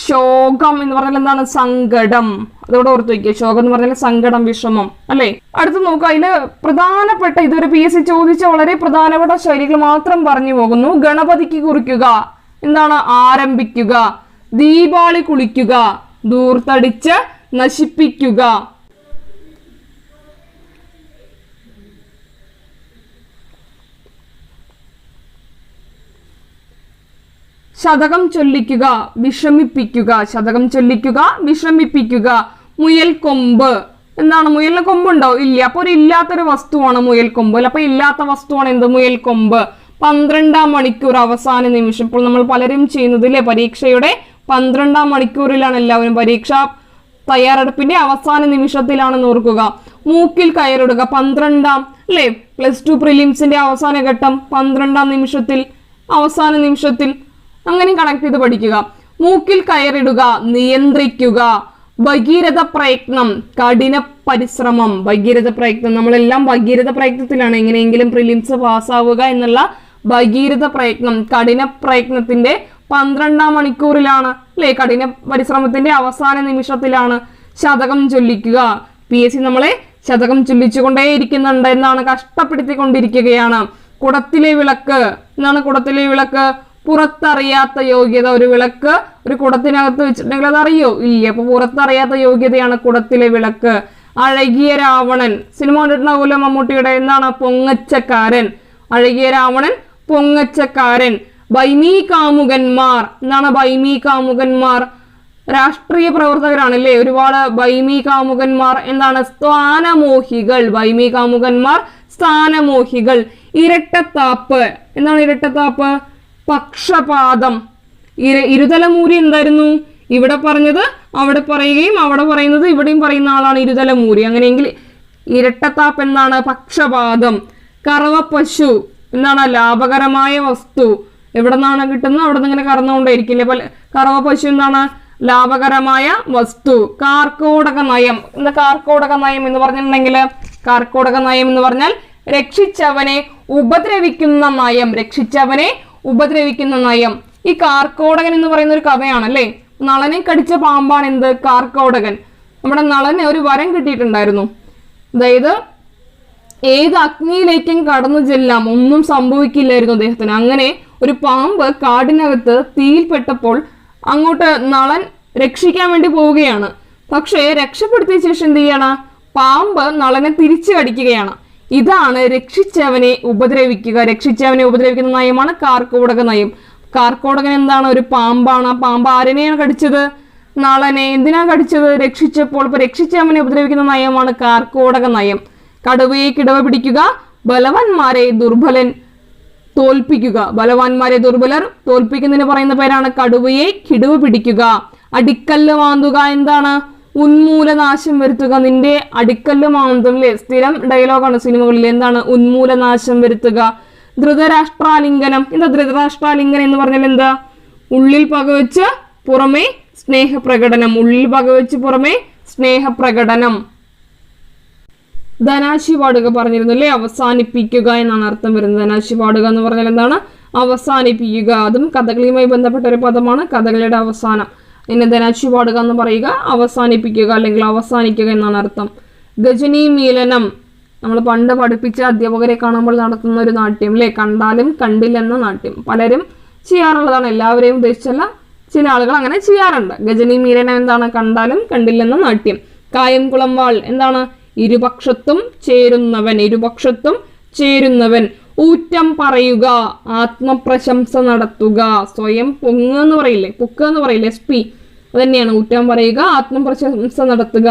ശോകം എന്ന് പറഞ്ഞാൽ എന്താണ്? സങ്കടം. അതോടെ ഓർത്ത് വയ്ക്കുക. ശോകം എന്ന് പറഞ്ഞാൽ സങ്കടം, വിഷമം അല്ലെ. അടുത്ത് നോക്കുക, അതില് പ്രധാനപ്പെട്ട ഇതൊരു PSC ചോദിച്ച വളരെ പ്രധാനപ്പെട്ട ശൈലികൾ മാത്രം പറഞ്ഞു പോകുന്നു. ഗണപതിക്ക് കുറിക്കുക, എന്താണ്? ആരംഭിക്കുക. ദീപാവലി കുളിക്കുക, ദൂർത്തടിച്ച് നശിപ്പിക്കുക. ശതകം ചൊല്ലിക്കുക, വിഷമിപ്പിക്കുക. ശതകം ചൊല്ലിക്കുക, വിഷമിപ്പിക്കുക. മുയൽ കൊമ്പ്, എന്താണ്? മുയലിന് കൊമ്പുണ്ടോ? ഇല്ല. അപ്പൊ ഒരു ഇല്ലാത്തൊരു വസ്തുവാണ് മുയൽ കൊമ്പ്. അപ്പൊ ഇല്ലാത്ത വസ്തുവാണ് എന്ത്? മുയൽ കൊമ്പ്. 12-ാം മണിക്കൂർ, അവസാന നിമിഷം. ഇപ്പോൾ നമ്മൾ പലരും ചെയ്യുന്നതില്ലേ, പരീക്ഷയുടെ 12-ാം മണിക്കൂറിലാണ് എല്ലാവരും. പരീക്ഷ തയ്യാറെടുപ്പിന്റെ അവസാന നിമിഷത്തിലാണെന്ന് ഓർക്കുക. മൂക്കിൽ കയറിടുക, 12-ാം അല്ലേ, +2 പ്രിലിംസിന്റെ അവസാന ഘട്ടം 12-ാം നിമിഷത്തിൽ, അവസാന നിമിഷത്തിൽ. അങ്ങനെ കണക്ട് ചെയ്ത് പഠിക്കുക. മൂക്കിൽ കയറിടുക, നിയന്ത്രിക്കുക. ഭഗീരഥ പ്രയത്നം, കഠിന പരിശ്രമം. ഭഗീരഥ പ്രയത്നം, നമ്മളെല്ലാം ഭഗീരഥ പ്രയത്നത്തിലാണ് എങ്ങനെയെങ്കിലും പ്രിലിംസ് പാസ്സാവുക എന്നുള്ള ഭഗീരഥ പ്രയത്നം. കഠിന പ്രയത്നത്തിന്റെ 12-ാം മണിക്കൂറിലാണ് അല്ലെ, കഠിന പരിശ്രമത്തിന്റെ അവസാന നിമിഷത്തിലാണ്. ശതകം ചൊല്ലിക്കുക. PSC നമ്മളെ ശതകം ചൊല്ലിച്ചുകൊണ്ടേയിരിക്കുന്നുണ്ട് എന്നാണ്, കഷ്ടപ്പെടുത്തിക്കൊണ്ടിരിക്കുകയാണ്. കുടത്തിലെ വിളക്ക്, എന്താണ് കുടത്തിലെ വിളക്ക്? പുറത്തറിയാത്ത യോഗ്യത. ഒരു വിളക്ക് ഒരു കുടത്തിനകത്ത് വെച്ചിട്ടുണ്ടെങ്കിൽ അത് അറിയോ? ഇല്ല. അപ്പൊ പുറത്തറിയാത്ത യോഗ്യതയാണ് കുടത്തിലെ വിളക്ക്. അഴകിയ രാവണൻ, സിനിമ കണ്ടിട്ടുണ്ടാവുമല്ലോ മമ്മൂട്ടിയുടെ, എന്താണ്? പൊങ്ങച്ചക്കാരൻ. അഴകിയ രാവണൻ, പൊങ്ങച്ചക്കാരൻ. ബൈമി കാമുകന്മാർ, എന്താണ്? ബൈമി കാമുകന്മാർ രാഷ്ട്രീയ പ്രവർത്തകരാണല്ലേ, ഒരുപാട്. ബൈമി കാമുകന്മാർ എന്താണ്? സ്ഥാനമോഹികൾ. ബൈമി കാമുകന്മാർ സ്ഥാനമോഹികൾ. ഇരട്ടത്താപ്പ്, എന്താണ് ഇരട്ടത്താപ്പ്? പക്ഷപാതം. ഇരുതലമൂരി എന്തായിരുന്നു? ഇവിടെ പറഞ്ഞത് അവിടെ പറയുകയും അവിടെ പറയുന്നത് ഇവിടെയും പറയുന്ന ആളാണ് ഇരുതലമൂരി. അങ്ങനെയെങ്കിൽ ഇരട്ടത്താപ്പ് എന്താണ്? പക്ഷപാതം. കറവ പശു, എന്താണ്? ലാഭകരമായ വസ്തു. എവിടെ നിന്നാണ് കിട്ടുന്നത്? അവിടെ നിന്ന് ഇങ്ങനെ കറന്നുകൊണ്ടേയിരിക്കില്ലേ. കറവ പശു എന്താണ്? ലാഭകരമായ വസ്തു. കാർക്കോടക നയം. എന്താ കാർക്കോടക നയം എന്ന് പറഞ്ഞിട്ടുണ്ടെങ്കിൽ? കാർക്കോടക നയം എന്ന് പറഞ്ഞാൽ രക്ഷിച്ചവനെ ഉപദ്രവിക്കുന്ന നയം. രക്ഷിച്ചവനെ ഉപദ്രവിക്കുന്ന നയം. ഈ കാർക്കോടകൻ എന്ന് പറയുന്ന ഒരു കഥയാണല്ലേ. നളനെ കടിച്ച പാമ്പാണ് എന്ത്? കാർക്കോടകൻ. നമ്മുടെ നളന് ഒരു വരം കിട്ടിയിട്ടുണ്ടായിരുന്നു. അതായത് ഏത് അഗ്നിയിലേക്കും കടന്നു ചെല്ലാം, ഒന്നും സംഭവിക്കില്ലായിരുന്നു അദ്ദേഹത്തിന്. അങ്ങനെ ഒരു പാമ്പ് കാടിനകത്ത് തീയിൽപ്പെട്ടപ്പോൾ അങ്ങോട്ട് നളൻ രക്ഷിക്കാൻ വേണ്ടി പോവുകയാണ്. പക്ഷേ രക്ഷപ്പെടുത്തിയ ശേഷം എന്ത് ചെയ്യണം? പാമ്പ് നളനെ തിരിച്ചു കടിക്കുകയാണ്. ഇതാണ് രക്ഷിച്ചവനെ ഉപദ്രവിക്കുക. രക്ഷിച്ചവനെ ഉപദ്രവിക്കുന്ന നയമാണ് കാർക്കോടക നയം. കാർക്കോടകൻ എന്താണ്? ഒരു പാമ്പാണ്. ആ പാമ്പ് ആരെനെയാണ് കടിച്ചത്? നളനെ. എന്തിനാ കടിച്ചത്? രക്ഷിച്ചപ്പോൾ. ഇപ്പൊ രക്ഷിച്ചവനെ ഉപദ്രവിക്കുന്ന നയമാണ് കാർക്കോടക നയം. കടുവയെ കിടവ പിടിക്കുക, ബലവാന്മാരെ ദുർബലൻ തോൽപ്പിക്കുക. ബലവാന്മാരെ ദുർബലർ തോൽപ്പിക്കുന്നതിന് പറയുന്ന പേരാണ് കടുവയെ കിടവ പിടിക്കുക. അടിക്കല്ല് മാന്തുക, എന്താണ്? ഉന്മൂലനാശം വരുത്തുക. നിന്റെ അടിക്കല്ല് മാന്തും അല്ലേ, സ്ഥിരം ഡയലോഗാണ് സിനിമകളിൽ. എന്താണ്? ഉന്മൂലനാശം വരുത്തുക. ധൃതരാഷ്ട്രാലിംഗനം. എന്താ ധൃതരാഷ്ട്രാലിംഗനം എന്ന് പറഞ്ഞാൽ എന്താ? ഉള്ളിൽ പകവെച്ച് പുറമെ സ്നേഹപ്രകടനം. ഉള്ളിൽ പകവെച്ച് പുറമെ സ്നേഹപ്രകടനം. ധനാശി പാടുക പറഞ്ഞിരുന്നു അല്ലേ, അവസാനിപ്പിക്കുക എന്നാണ് അർത്ഥം വരുന്നത്. ധനാശി പാടുക എന്ന് പറഞ്ഞാൽ എന്താണ്? അവസാനിപ്പിക്കുക. അതും കഥകളിയുമായി ബന്ധപ്പെട്ട ഒരു പദമാണ്. കഥകളിയുടെ അവസാനം. ഇനി ധനാശി പാടുക എന്ന് പറയുക അവസാനിപ്പിക്കുക അല്ലെങ്കിൽ അവസാനിക്കുക എന്നാണ് അർത്ഥം. ഗജനി മീലനം, നമ്മൾ പണ്ട് പഠിപ്പിച്ച അധ്യാപകരെ കാണുമ്പോൾ നടത്തുന്ന ഒരു നാട്യം അല്ലേ, കണ്ടാലും കണ്ടില്ലെന്ന നാട്യം. പലരും ചെയ്യാറുള്ളതാണ്, എല്ലാവരെയും ഉദ്ദേശിച്ചല്ല, ചില ആളുകൾ അങ്ങനെ ചെയ്യാറുണ്ട്. ഗജനി മീലനം എന്താണ്? കണ്ടാലും കണ്ടില്ലെന്ന നാട്യം. കായംകുളം വാൾ എന്താണ്? ഇരുപക്ഷത്തും ചേരുന്നവൻ, ഇരുപക്ഷത്തും ചേരുന്നവൻ. ഊറ്റം പറയുക, ആത്മപ്രശംസ നടത്തുക, സ്വയം പൊങ്ങുക എന്ന് പറയില്ലേ, പൊക്കുക എന്ന് പറയില്ലേ, SP അത് തന്നെയാണ് ഊറ്റം പറയുക, ആത്മപ്രശംസ നടത്തുക.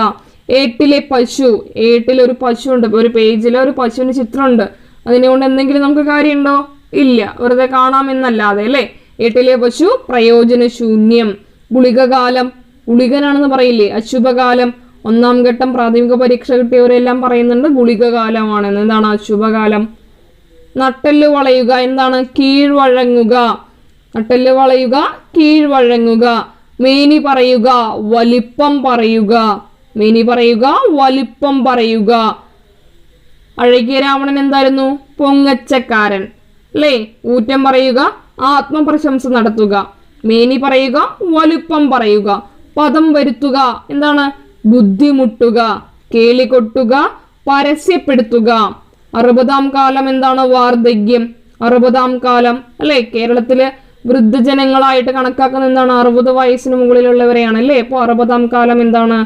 ഏട്ടിലെ പശു, ഏട്ടിലൊരു പശു ഉണ്ട്, ഒരു പേജിലെ ഒരു പശുവിന്റെ ചിത്രമുണ്ട്, അതിനെക്കൊണ്ട് എന്തെങ്കിലും നമുക്ക് കാര്യമുണ്ടോ? ഇല്ല, വെറുതെ കാണാമെന്നല്ലാതെ അല്ലേ. ഏട്ടിലെ പശു പ്രയോജനശൂന്യം. ഗുളികകാലം, ഗുളികനാണെന്ന് പറയില്ലേ, അശുഭകാലം. 1ാം ഘട്ടം പ്രാഥമിക പരീക്ഷ കിട്ടിയവരെല്ലാം പറയുന്നുണ്ട് ഗുളികകാലമാണ്. എന്താണ് അശുഭകാലം? നട്ടെല്ല് വളയുക, എന്താണ്? കീഴ്വഴങ്ങുക. നട്ടെല്ല് വളയുക, കീഴ്വഴങ്ങുക. മേനി പറയുക, വലിപ്പം പറയുക. മേനി പറയുക, വലിപ്പം പറയുക. അഴകിയ രാവണൻ എന്തായിരുന്നു? പൊങ്ങച്ചക്കാരൻ അല്ലേ. ഊറ്റം പറയുക, ആത്മപ്രശംസ നടത്തുക. മേനി പറയുക, വലുപ്പം പറയുക. പദം വരുത്തുക, എന്താണ്? ബുദ്ധിമുട്ടുക. കേളി കൊട്ടുക, പരസ്യപ്പെടുത്തുക. 60ാം കാലം എന്താണ്? വാർദ്ധക്യം. 60ാം കാലം അല്ലെ, കേരളത്തില് വൃദ്ധജനങ്ങളായിട്ട് കണക്കാക്കുന്ന എന്താണ്? 60 വയസ്സിന് മുകളിലുള്ളവരെയാണ് അല്ലേ. അപ്പൊ 60ാം കാലം എന്താണ്?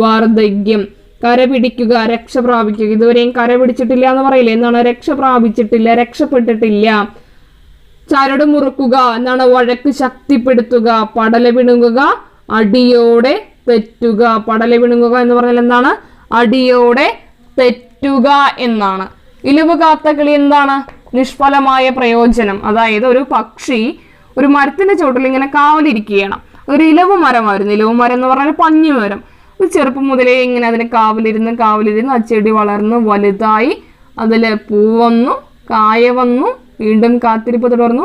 വാർദ്ധക്യം. കര പിടിക്കുക, രക്ഷ പ്രാപിക്കുക. ഇതുവരെയും കര പിടിച്ചിട്ടില്ല എന്ന് പറയില്ലേ, എന്താണ്? രക്ഷ പ്രാപിച്ചിട്ടില്ല, രക്ഷപ്പെട്ടിട്ടില്ല. ചരട് മുറുക്കുക, എന്താണ്? വഴക്ക് ശക്തിപ്പെടുത്തുക. പടല പിണുങ്ങുക, അടിയോടെ തെറ്റുക. പടല പിണുങ്ങുക എന്ന് പറഞ്ഞാൽ എന്താണ്? അടിയോടെ തെറ്റുക എന്നാണ്. ഇലവ് കാത്ത കിളി എന്താണ്? നിഷ്ഫലമായ പ്രയോജനം. അതായത് ഒരു പക്ഷി ഒരു മരത്തിന്റെ ചോട്ടിൽ ഇങ്ങനെ കാവലിരിക്കുകയാണ്. ഒരു ഇലവ് മരമായിരുന്നു. ഇലവ് മരം എന്ന് പറഞ്ഞാൽ പഞ്ഞി മരം. ചെറുപ്പം മുതലേ ഇങ്ങനെ അതിന് കാവലിരുന്ന് ആ ചെടി വളർന്ന് വലുതായി, അതില് പൂവന്നു, കായ വന്നു, വീണ്ടും കാത്തിരിപ്പ് തുടർന്നു.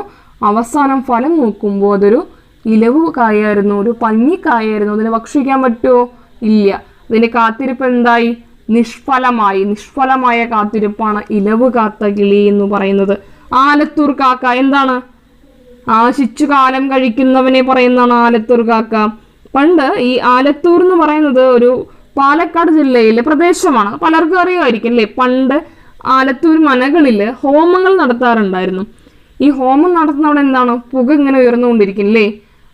അവസാനം ഫലം നോക്കുമ്പോൾ അതൊരു ഇലവ് കായായിരുന്നു, ഒരു പഞ്ഞിക്കായായിരുന്നു. അതിന് ഭക്ഷിക്കാൻ പറ്റുമോ? ഇല്ല. അതിന്റെ കാത്തിരിപ്പ് എന്തായി? നിഷ്ഫലമായി. നിഷ്ഫലമായ കാത്തിരിപ്പാണ് ഇലവ് കാത്ത കിളി എന്ന് പറയുന്നത്. ആലത്തൂർ കാക്ക എന്താണ്? ആശിച്ചു കാലം കഴിക്കുന്നവനെ പറയുന്നതാണ് ആലത്തൂർ കാക്ക. പണ്ട് ഈ ആലത്തൂർ എന്ന് പറയുന്നത് ഒരു പാലക്കാട് ജില്ലയിലെ പ്രദേശമാണ്. പലർക്കും അറിയുമായിരിക്കും അല്ലേ. പണ്ട് ആലത്തൂർ മനകളില് ഹോമങ്ങൾ നടത്താറുണ്ടായിരുന്നു. ഈ ഹോമം നടത്തുന്നവിടെ എന്താണ്? പുക ഇങ്ങനെ ഉയർന്നുകൊണ്ടിരിക്കും അല്ലേ.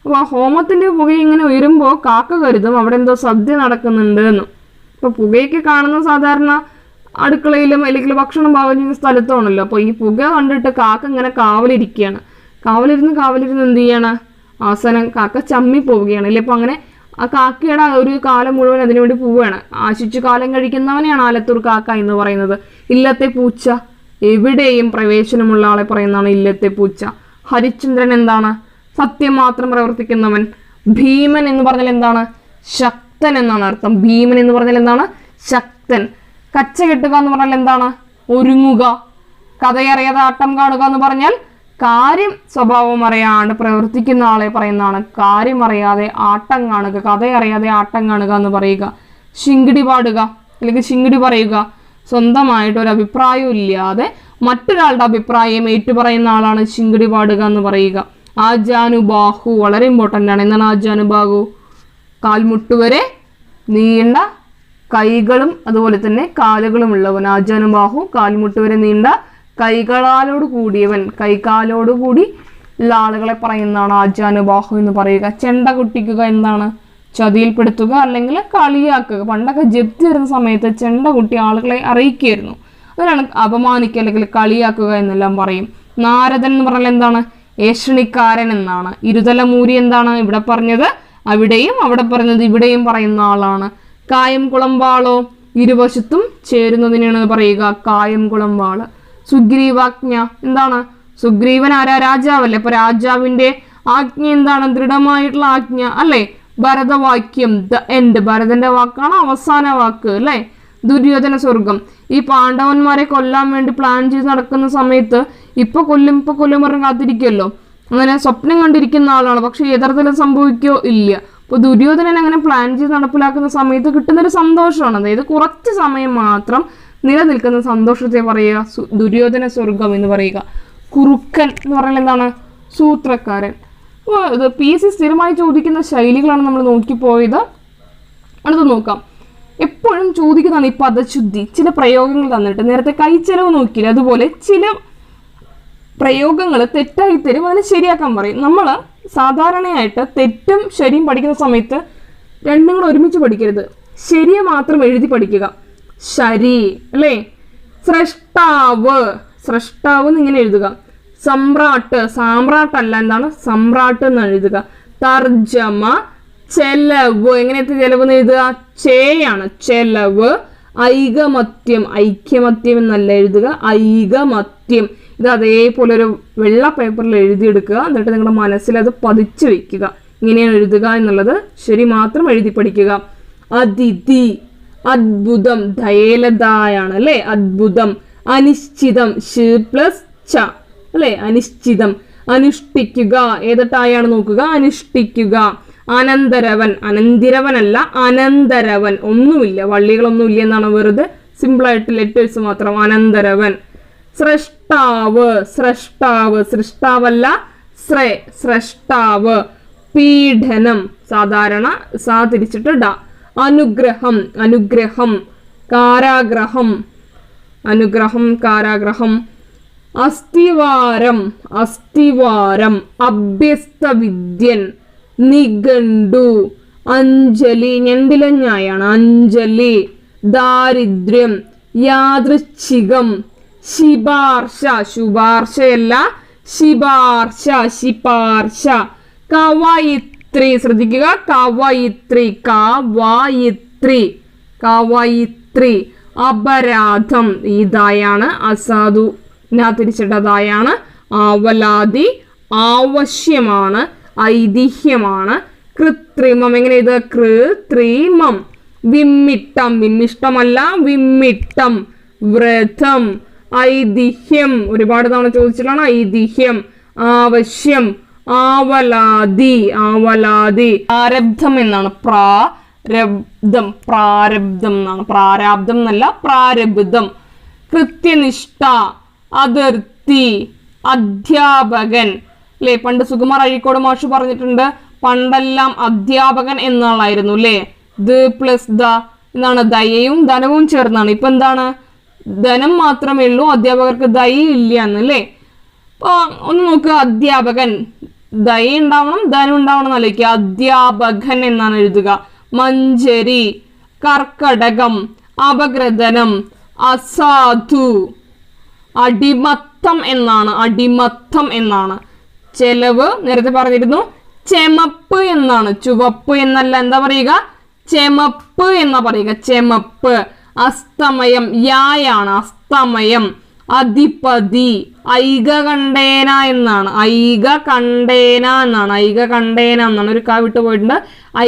അപ്പൊ ആ ഹോമത്തിന്റെ പുക ഇങ്ങനെ ഉയരുമ്പോൾ കാക്ക കരുതും അവിടെ എന്തോ സദ്യ നടക്കുന്നുണ്ട് എന്ന്. ഇപ്പൊ പുകയൊക്കെ കാണുന്ന സാധാരണ അടുക്കളയിലും അല്ലെങ്കിൽ ഭക്ഷണം പാകം ചെയ്യുന്ന സ്ഥലത്താണല്ലോ. അപ്പൊ ഈ പുക കണ്ടിട്ട് കാക്ക ഇങ്ങനെ കാവലിരിക്കുകയാണ്. കാവലിരുന്ന് എന്ത് ചെയ്യാണ്? അവസാനം കാക്ക ചമ്മി പോവുകയാണ് അല്ലേ. അപ്പൊ അങ്ങനെ ആ കാക്കയുടെ ഒരു കാലം മുഴുവൻ അതിനുവേണ്ടി പോവുകയാണ്. ആശിച്ചു കാലം കഴിക്കുന്നവനെയാണ് ആലത്തൂർ കാക്ക എന്ന് പറയുന്നത്. ഇല്ലത്തെ പൂച്ച, എവിടെയും പ്രവേശനമുള്ള ആളെ പറയുന്നതാണ് ഇല്ലത്തെ പൂച്ച. ഹരിചന്ദ്രൻ എന്താണ്? സത്യം മാത്രം പ്രവർത്തിക്കുന്നവൻ. ഭീമൻ എന്ന് പറഞ്ഞാൽ എന്താണ്? ശക്തൻ എന്നാണ് അർത്ഥം. ഭീമൻ എന്ന് പറഞ്ഞാൽ എന്താണ്? ശക്തൻ. കച്ച കെട്ടുക എന്ന് പറഞ്ഞാൽ എന്താണ്? ഒരുങ്ങുക. കഥയറിയാതെ ആട്ടം കാണുക എന്ന് പറഞ്ഞാൽ കാര്യം സ്വഭാവം അറിയാണ്ട് പ്രവർത്തിക്കുന്ന ആളെ പറയുന്നതാണ് കാര്യം അറിയാതെ ആട്ടം കാണുക, കഥയറിയാതെ ആട്ടം കാണുക എന്ന് പറയുക. ശിങ്കിടി പാടുക അല്ലെങ്കിൽ ശിങ്കിടി പറയുക. സ്വന്തമായിട്ട് ഒരു അഭിപ്രായം ഇല്ലാതെ മറ്റൊരാളുടെ അഭിപ്രായം ഏറ്റുപറയുന്ന ആളാണ് ശിങ്കിടി പാടുക എന്ന് പറയുക. ആജാനുബാഹു വളരെ ഇമ്പോർട്ടൻ്റ് ആണ്. എന്താണ് ആജാനുബാഹു? കാൽമുട്ടുവരെ നീണ്ട കൈകളും അതുപോലെ തന്നെ കാലുകളും ഉള്ളവൻ. ആജാനുബാഹു കാൽമുട്ടുവരെ നീണ്ട കൈകളോട് കൂടിയവൻ. കൈകാലോട് കൂടി ഉള്ള ആളുകളെ പറയുന്നതാണ് ആജാനുബാഹു എന്ന് പറയുക. ചെണ്ട കുട്ടിക്കുക എന്താണ്? ചതിയിൽപ്പെടുത്തുക അല്ലെങ്കിൽ കളിയാക്കുക. പണ്ടൊക്കെ ജപ്തി വരുന്ന സമയത്ത് ചെണ്ട കുട്ടി ആളുകളെ അറിയിക്കുകയായിരുന്നു. അതിനാണ് അപമാനിക്കുക അല്ലെങ്കിൽ കളിയാക്കുക എന്നെല്ലാം പറയും. നാരദൻ എന്ന് പറഞ്ഞാൽ എന്താണ്? ഏഷണിക്കാരൻ എന്നാണ്. ഇരുതലമൂരി എന്താണ്? ഇവിടെ പറഞ്ഞത് അവിടെയും അവിടെ പറഞ്ഞത് ഇവിടെയും പറയുന്ന ആളാണ്. കായം കുളമ്പാളോ? ഇരുവശത്തും ചേരുന്നതിനാണ് പറയുക കായം കുളമ്പാള്. സുഗ്രീവാജ്ഞ എന്താണ്? സുഗ്രീവൻ ആരാ? രാജാവല്ലേ. അപ്പൊ രാജാവിന്റെ ആജ്ഞ എന്താണ്? ദൃഢമായിട്ടുള്ള ആജ്ഞ അല്ലെ. ഭരതവാക്യം, ദ എൻഡ്. ഭരതന്റെ വാക്കാണ് അവസാന വാക്ക് അല്ലെ. ദുര്യോധന സ്വർഗം. ഈ പാണ്ഡവന്മാരെ കൊല്ലാൻ വേണ്ടി പ്ലാൻ ചെയ്ത് നടക്കുന്ന സമയത്ത് ഇപ്പൊ കൊല്ലും പറഞ്ഞ് കാത്തിരിക്കുമല്ലോ. അങ്ങനെ സ്വപ്നം കണ്ടിരിക്കുന്ന ആളാണ്. പക്ഷെ യഥാർത്ഥത്തിൽ സംഭവിക്കോ? ഇല്ല. അപ്പൊ ദുര്യോധനൻ അങ്ങനെ പ്ലാൻ ചെയ്ത് നടപ്പിലാക്കുന്ന സമയത്ത് കിട്ടുന്നൊരു സന്തോഷമാണ്. അതായത് കുറച്ച് സമയം മാത്രം നിലനിൽക്കുന്ന സന്തോഷത്തെ പറയുക ദുര്യോധന സ്വർഗം എന്ന് പറയുക. കുറുക്കൻ എന്ന് പറഞ്ഞാൽ എന്താണ്? സൂത്രക്കാരൻ. അപ്പോൾ ഇത് PSC സ്ഥിരമായി ചോദിക്കുന്ന ശൈലികളാണ് നമ്മൾ നോക്കിപ്പോയത്. അടുത്ത് നോക്കാം. എപ്പോഴും ചോദിക്കുന്നതാണ് ഈ പദശുദ്ധി. ചില പ്രയോഗങ്ങൾ തന്നിട്ട് നേരത്തെ കൈച്ചെലവ് നോക്കിയില്ല, അതുപോലെ ചില പ്രയോഗങ്ങൾ തെറ്റായി തരും, അതിനെ ശരിയാക്കാൻ പറയും. നമ്മൾ സാധാരണയായിട്ട് തെറ്റും ശരിയും പഠിക്കുന്ന സമയത്ത് രണ്ടും കൂടെ ഒരുമിച്ച് പഠിക്കരുത്. ശരിയെ മാത്രം എഴുതി പഠിക്കുക. ശരി അല്ലേ. സ്രഷ്ടാവ്, സ്രഷ്ടാവ് എന്നിങ്ങനെ എഴുതുക. സമ്രാട്ട്, സാമ്രാട്ടല്ല, എന്താണ് സമ്രാട്ട് എന്ന് എഴുതുക. തർജമ, ചെലവ്, എങ്ങനെയത്തെ ചെലവ് എന്ന് എഴുതുക, ചേയാണ് ചെലവ്. ഐകമത്യം, ഐക്യമത്യം എന്നല്ല എഴുതുക, ഐകമത്യം. ഇത് അതേപോലെ ഒരു വെള്ള പേപ്പറിൽ എഴുതിയെടുക്കുക. എന്നിട്ട് നിങ്ങളുടെ മനസ്സിൽ അത് പതിച്ചു വെക്കുക. ഇങ്ങനെയാണ് എഴുതുക എന്നുള്ളത് ശരി മാത്രം എഴുതി പഠിക്കുക. അതിഥി, അദ്ഭുതം, ദയലതായാണ് അല്ലെ, അദ്ഭുതം. അനിശ്ചിതം, ഷ് പ്ലസ് ച അല്ലെ, അനിശ്ചിതം. അനുഷ്ഠിക്കുക, ഏതട്ടായാണ് നോക്കുക, അനുഷ്ഠിക്കുക. അനന്തരവൻ, അനന്തിരവനല്ല അനന്തരവൻ, ഒന്നുമില്ല, വള്ളികളൊന്നുമില്ല എന്നാണ്, വെറുതെ സിമ്പിളായിട്ട് ലെറ്റേഴ്സ് മാത്രം. അനന്തരവൻ. സ്രഷ്ടാവ്, സ്രഷ്ടാവ്, സൃഷ്ടാവല്ല സ്രഷ്ടാവ്. പീഡനം, സാധാരണ സാ തിരിച്ചിട്ട് ഡ. അനുഗ്രഹം, അനുഗ്രഹം. കാരാഗ്രഹം, അനുഗ്രഹം കാരാഗ്രഹം. അസ്ഥിവാരം, അസ്ഥിവാരം. അഭ്യസ്തവിദ്യൻ, നിഘണ്ടു. അഞ്ജലി, ഞണ്ടിലഞ്ഞായാണ് അഞ്ജലി. ദാരിദ്ര്യം, യാദൃച്ഛികം. ശിപാർശ, ശുപാർശയല്ല ശിപാർശ, ശിപാർശ. കവയിത്രി, ശ്രദ്ധിക്കുക, കവയിത്രി, കവയിത്രി, കവയിത്രി. അപരാധം, ഈ ദായാണ് അസാധു തിരിച്ചിട്ടതായാണ്. ആവലാതി, ആവശ്യമാണ്, ഐതിഹ്യമാണ്. കൃത്രിമം, എങ്ങനെ ഇത്, കൃത്രിമം. വിമ്മിട്ടം, വിമ്മിഷ്ടമല്ല വിമ്മിട്ടം. വ്രതം, ഐതിഹ്യം, ഒരുപാട് തവണ ചോദിച്ചിട്ടാണ് ഐതിഹ്യം. ആവശ്യം, ആവലാതി, ആവലാതി. പ്രാരബ്ധം എന്നാണ്, പ്രാരബ്ധം, പ്രാരബ്ധം എന്നാണ്, പ്രാരാബ്ധം എന്നല്ല പ്രാരബ്ധം. കൃത്യനിഷ്ഠ, അതിർത്തി. അധ്യാപകൻ അല്ലെ, പണ്ട് സുകുമാർ അഴീക്കോട് മാഷ് പറഞ്ഞിട്ടുണ്ട്, പണ്ടെല്ലാം അധ്യാപകൻ എന്നാളായിരുന്നു അല്ലെ. ദ പ്ലസ് ദ എന്നാണ്, ദയയും ധനവും ചേർന്നാണ്. ഇപ്പൊ എന്താണ്, ധനം മാത്രമേ ഉള്ളൂ, അധ്യാപകർക്ക് ദയ ഇല്ല എന്നല്ലേ. അപ്പൊ ഒന്ന് നോക്കുക, അധ്യാപകൻ, ദയ ഉണ്ടാവണം ധനം ഉണ്ടാവണം എന്നല്ലേക്ക്, അധ്യാപകൻ എന്നാണ് എഴുതുക. മഞ്ചരി, കർക്കടകം. അപഗ്രഥനം, അസാധു. അടിമത്തം എന്നാണ്, അടിമത്തം എന്നാണ്. ചെലവ് നേരത്തെ പറഞ്ഞിരുന്നു, ചെമപ്പ് എന്നാണ്, ചുവപ്പ് എന്നല്ല, എന്താ പറയുക, ചെമപ്പ് എന്നാ പറയുക, ചെമപ്പ്. അസ്തമയം, യായാണ് അസ്തമയം. അധിപതി, ഐകകണ്ഠേന എന്നാണ്, ഐകകണ്ഠേന എന്നാണ്, ഐകകണ്ഠേന എന്നാണ്. ഒരു കാ വിട്ടു പോയിട്ടുണ്ട്,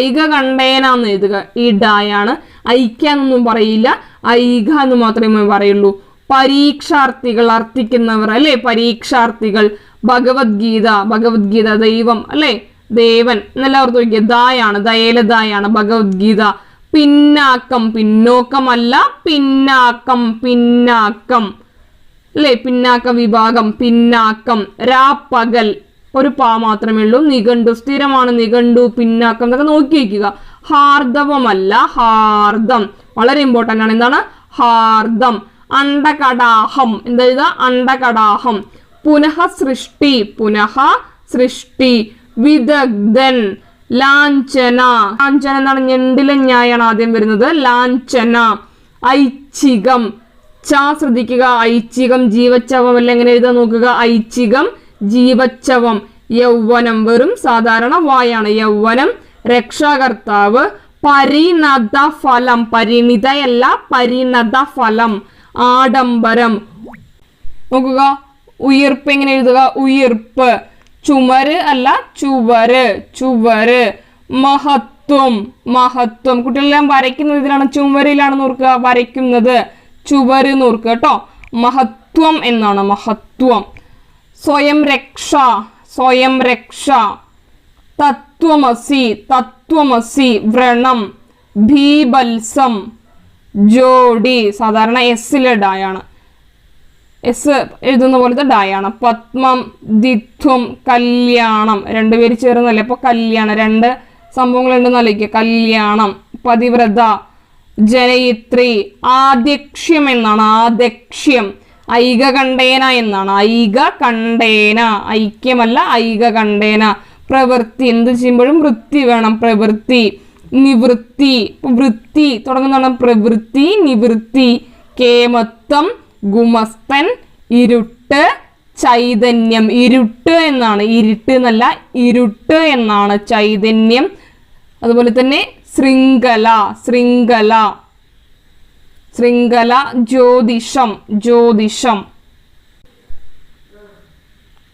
ഐകകണ്ഠേന എന്ന് എഴുതുക. ഈ ഡായാണ്. ഐക്യ എന്നൊന്നും പറയില്ല, ഐക എന്ന് മാത്രമേ പറയുള്ളൂ. പരീക്ഷാർത്ഥികൾ, അർത്ഥിക്കുന്നവർ അല്ലെ, പരീക്ഷാർത്ഥികൾ. ഭഗവത്ഗീത, ഭഗവത്ഗീത ദൈവം അല്ലെ, ദേവൻ എന്നെല്ലാവരും നോക്കിയ ദായാണ്, ദയലതായാണ് ഭഗവത്ഗീത. പിന്നാക്കം, പിന്നോക്കമല്ല പിന്നാക്കം, പിന്നാക്കം അല്ലെ, പിന്നാക്ക വിഭാഗം, പിന്നാക്കം. രാപ്പകൽ, ഒരു പാ മാത്രമേ ഉള്ളൂ. നിഘണ്ടു, സ്ഥിരമാണ് നിഘണ്ടു, പിന്നാക്കം എന്നൊക്കെ നോക്കി വയ്ക്കുക. ഹാർദവമല്ല ഹാർദം, വളരെ ഇമ്പോർട്ടന്റ് ആണ്. എന്താണ് ഹാർദം. അണ്ടകടാഹം, എന്താ എഴുതുക, അണ്ടകടാഹം. പുനഃ സൃഷ്ടി, പുനഃ സൃഷ്ടി. വിദഗ്ധൻ, ലാഞ്ചന, ലാഞ്ചന എന്താണ്, ഞണ്ടിലെ ഞായാണ് ആദ്യം വരുന്നത്, ലാഞ്ചന. ഐച്ഛികം, ച ശ്രദ്ധിക്കുക, ഐച്ഛികം ജീവച്ചവം അല്ല, എങ്ങനെ എഴുതാൻ നോക്കുക, ഐച്ഛികം ജീവച്ചവം. യൗവനം, വെറും സാധാരണ വായാണ്, യൗവനം. രക്ഷാകർത്താവ്. പരിണത ഫലം, പരിണിതയല്ല പരിണത ഫലം. ആഡംബരം, നോക്കുക, ഉയിർപ്പ് എങ്ങനെ എഴുതുക, ഉയിർപ്പ്. ചുമര് അല്ല ചുവര്, ചുവര്. മഹത്വം, മഹത്വം. കുട്ടികളെല്ലാം വരയ്ക്കുന്നത് ഇതിലാണ്, ചുമരിലാണ് നോക്കുക, വരയ്ക്കുന്നത് ചുവര് നോക്കുക കേട്ടോ. മഹത്വം എന്നാണ്, മഹത്വം. സ്വയം രക്ഷ, സ്വയം രക്ഷ. തത്വമസി, തത്വമസി. വ്രണം. ഭീബത്സം, ജോഡി, സാധാരണ എസ്സിലെ ഡായാണ്, എസ് എഴുതുന്ന പോലത്തെ ഡായാണ്. പത്മം, ദ്വിത്വം, കല്യാണം. രണ്ടുപേര് ചേർന്നല്ലേ, അപ്പൊ കല്യാണം, രണ്ട് സംഭവങ്ങളുണ്ടെന്നല്ലേക്ക്, കല്യാണം. പതിവ്രത, ജനയിത്രി. ആദ്യക്ഷ്യം എന്നാണ്, ആദ്യക്ഷ്യം. ഐകകണ്ഠേന എന്നാണ്, ഐകകണ്ഠേന, ഐക്യമല്ല ഐകകണ്ഠേന. പ്രവൃത്തി, എന്ത് ചെയ്യുമ്പോഴും വൃത്തി വേണം, പ്രവൃത്തി. നിവൃത്തി, വൃത്തി തുടങ്ങുന്നതാണ് പ്രവൃത്തി, നിവൃത്തി. കേമത്വം, ഗുമസ്തൻ, ഇരുട്ട്, ചൈതന്യം. ഇരുട്ട് എന്നാണ്, ഇരുട്ട് എന്നല്ല, ഇരുട്ട് എന്നാണ് ചൈതന്യം. അതുപോലെ തന്നെ ശൃംഖല, ശൃംഖല, ശൃംഖല. ജ്യോതിഷം, ജ്യോതിഷം.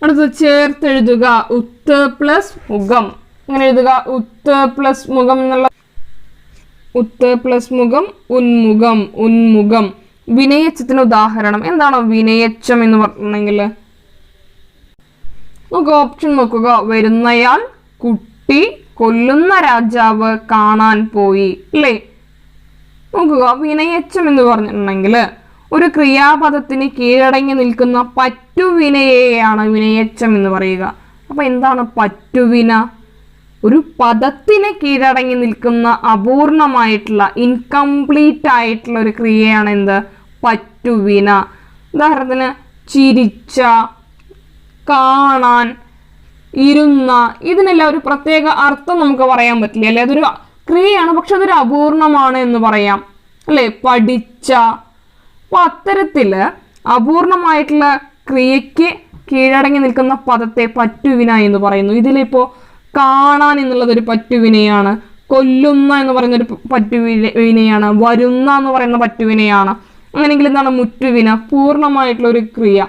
അടുത്തത് ചേർത്തെഴുതുക. ഉത്ത് പ്ലസ് മുഖം. അങ്ങനെ എഴുതുക. ഉത്ത് പ്ലസ് മുഖം എന്നുള്ള ഉത്ത് പ്ലസ് മുഖം ഉന്മുഖം, ഉന്മുഖം. വിനയച്ചത്തിന് ഉദാഹരണം എന്താണ് വിനയച്ചം എന്ന് പറഞ്ഞിട്ടുണ്ടെങ്കിൽ? നമുക്ക് ഓപ്ഷൻ നോക്കുക. വരുന്നയാൾ, കുട്ടി, കൊല്ലുന്ന രാജാവ്, കാണാൻ പോയി. അല്ലേ? നോക്കുക. വിനയച്ചം എന്ന് പറഞ്ഞിട്ടുണ്ടെങ്കിൽ ഒരു ക്രിയാപദത്തിന് കീഴടങ്ങി നിൽക്കുന്ന പറ്റുവിനയെയാണ് വിനയച്ചം എന്ന് പറയുക. അപ്പൊ എന്താണ് പറ്റുവിന? ഒരു പദത്തിന് കീഴടങ്ങി നിൽക്കുന്ന അപൂർണമായിട്ടുള്ള, ഇൻകംപ്ലീറ്റ് ആയിട്ടുള്ള ഒരു ക്രിയയാണ് എന്ത്? പറ്റുവിന. ഉദാഹരണത്തിന് ചിരിച്ച, കാണാൻ, ഇരുന്ന, ഇതിനെല്ലാം ഒരു പ്രത്യേക അർത്ഥം നമുക്ക് പറയാൻ പറ്റില്ല അല്ലെ? അതൊരു ക്രിയയാണ്, പക്ഷെ അതൊരു അപൂർണമാണ് എന്ന് പറയാം അല്ലെ? പഠിച്ച. അപ്പൊ അത്തരത്തില് അപൂർണമായിട്ടുള്ള ക്രിയയ്ക്ക് കീഴടങ്ങി നിൽക്കുന്ന പദത്തെ പറ്റുവിന എന്ന് പറയുന്നു. ഇതിലിപ്പോ കാണാൻ എന്നുള്ളത് ഒരു പറ്റുവിനയാണ്, കൊല്ലുന്ന എന്ന് പറയുന്ന ഒരു പറ്റുവിനയാണ്, വരുന്ന എന്ന് പറയുന്ന പറ്റുവിനയാണ്. അങ്ങനെയെങ്കിൽ എന്താണ് മുറ്റുവിന? പൂർണ്ണമായിട്ടുള്ള ഒരു ക്രിയ.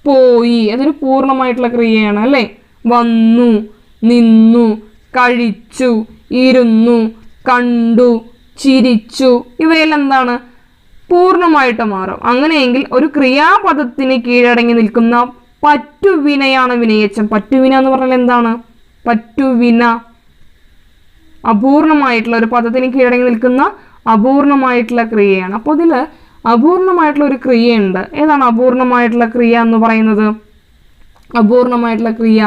പോയി, അതൊരു പൂർണ്ണമായിട്ടുള്ള ക്രിയയാണ് അല്ലെ? വന്നു, നിന്നു, കഴിച്ചു, ഇരുന്നു, കണ്ടു, ചിരിച്ചു, ഇവയെല്ലാം എന്താണ്? പൂർണ്ണമായിട്ട് മാറും. അങ്ങനെയെങ്കിൽ ഒരു ക്രിയാപദത്തിന് കീഴടങ്ങി നിൽക്കുന്ന പറ്റുവിനയാണ് വിനയച്ചം. പറ്റുവിന എന്ന് പറഞ്ഞാൽ എന്താണ്? പറ്റുവിന അപൂർണമായിട്ടുള്ള, ഒരു പദത്തിന് കീഴടങ്ങി നിൽക്കുന്ന അപൂർണമായിട്ടുള്ള ക്രിയയാണ്. അപ്പോൾ ഇതില് അപൂർണമായിട്ടുള്ള ഒരു ക്രിയയുണ്ട്. ഏതാണ് അപൂർണമായിട്ടുള്ള ക്രിയ എന്ന് പറയുന്നത്? അപൂർണമായിട്ടുള്ള ക്രിയ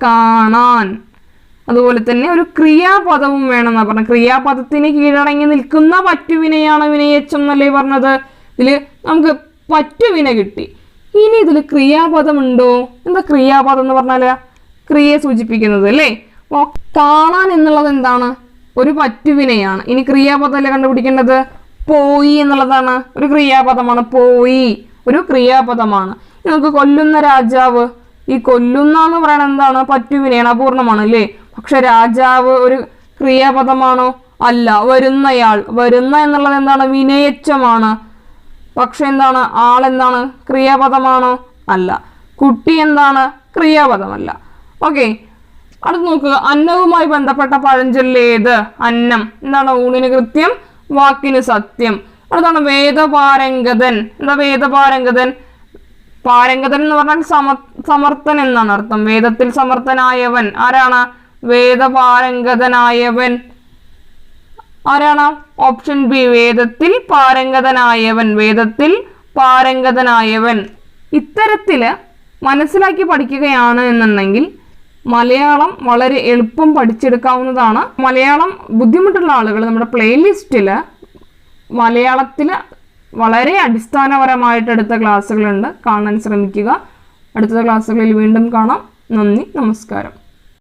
കാണാൻ. അതുപോലെ തന്നെ ഒരു ക്രിയാപദവും വേണമെന്നാ പറഞ്ഞത്. ക്രിയാപദത്തിന് കീഴടങ്ങി നിൽക്കുന്ന പറ്റുവിനയാണ് വിനയച്ചം എന്നല്ലേ പറഞ്ഞത്? ഇതില് നമുക്ക് പറ്റുവിന കിട്ടി. ഇനി ഇതിൽ ക്രിയാപദം ഉണ്ടോ? എന്താ ക്രിയാപദം എന്ന് പറഞ്ഞാല്? ക്രിയയെ സൂചിപ്പിക്കുന്നത് അല്ലേ? അപ്പോൾ കാണാൻ എന്നുള്ളത് എന്താണ്? ഒരു പറ്റുവിനയാണ്. ഇനി ക്രിയാപദമല്ലേ കണ്ടുപിടിക്കേണ്ടത്? പോയി എന്നുള്ളതാണ് ഒരു ക്രിയാപദമാണ്. പോയി ഒരു ക്രിയാപദമാണ്. നമുക്ക് കൊല്ലുന്ന രാജാവ്, ഈ കൊല്ലുന്ന എന്ന് പറയുന്നത് എന്താണ്? പറ്റുവിനയാണ്, അപൂർണമാണ് അല്ലേ? പക്ഷെ രാജാവ് ഒരു ക്രിയാപദമാണോ? അല്ല. വരുന്നയാൾ, വരുന്ന എന്നുള്ളത് എന്താണ്? വിനയച്ചമാണ്. പക്ഷെ എന്താണ്? ആളെന്താണ്? ക്രിയാപദമാണോ? അല്ല. കുട്ടി എന്താണ്? ക്രിയാപദമല്ല. ഓക്കെ, അടുത്ത് നോക്കുക. അന്നവുമായി ബന്ധപ്പെട്ട പഴഞ്ചൊല്ല് ഏത്? അന്നം. എന്താണ്? ഊണിന് കൃത്യം, വാക്കിന് സത്യം. അടുത്താണ് വേദപാരംഗതൻ. എന്താ വേദപാരംഗതൻ? പാരംഗതൻ എന്ന് പറഞ്ഞാൽ സമർത്ഥൻ എന്നാണ് അർത്ഥം. വേദത്തിൽ സമർത്ഥനായവൻ ആരാണ്? വേദപാരംഗതനായവൻ ആരാണ്? ഓപ്ഷൻ ബി, വേദത്തിൽ പാരംഗതനായവൻ. വേദത്തിൽ പാരംഗതനായവൻ. ഇത്തരത്തില് മനസ്സിലാക്കി പഠിക്കുകയാണ് എന്നുണ്ടെങ്കിൽ മലയാളം വളരെ എളുപ്പം പഠിച്ചെടുക്കാവുന്നതാണ്. മലയാളം ബുദ്ധിമുട്ടുള്ള ആളുകൾ നമ്മുടെ പ്ലേലിസ്റ്റിൽ മലയാളത്തിൽ വളരെ അടിസ്ഥാനപരമായിട്ട് എടുത്ത ക്ലാസ്സുകളുണ്ട്, കാണാൻ ശ്രമിക്കുക. അടുത്ത ക്ലാസ്സുകളിൽ വീണ്ടും കാണാം. നന്ദി, നമസ്കാരം.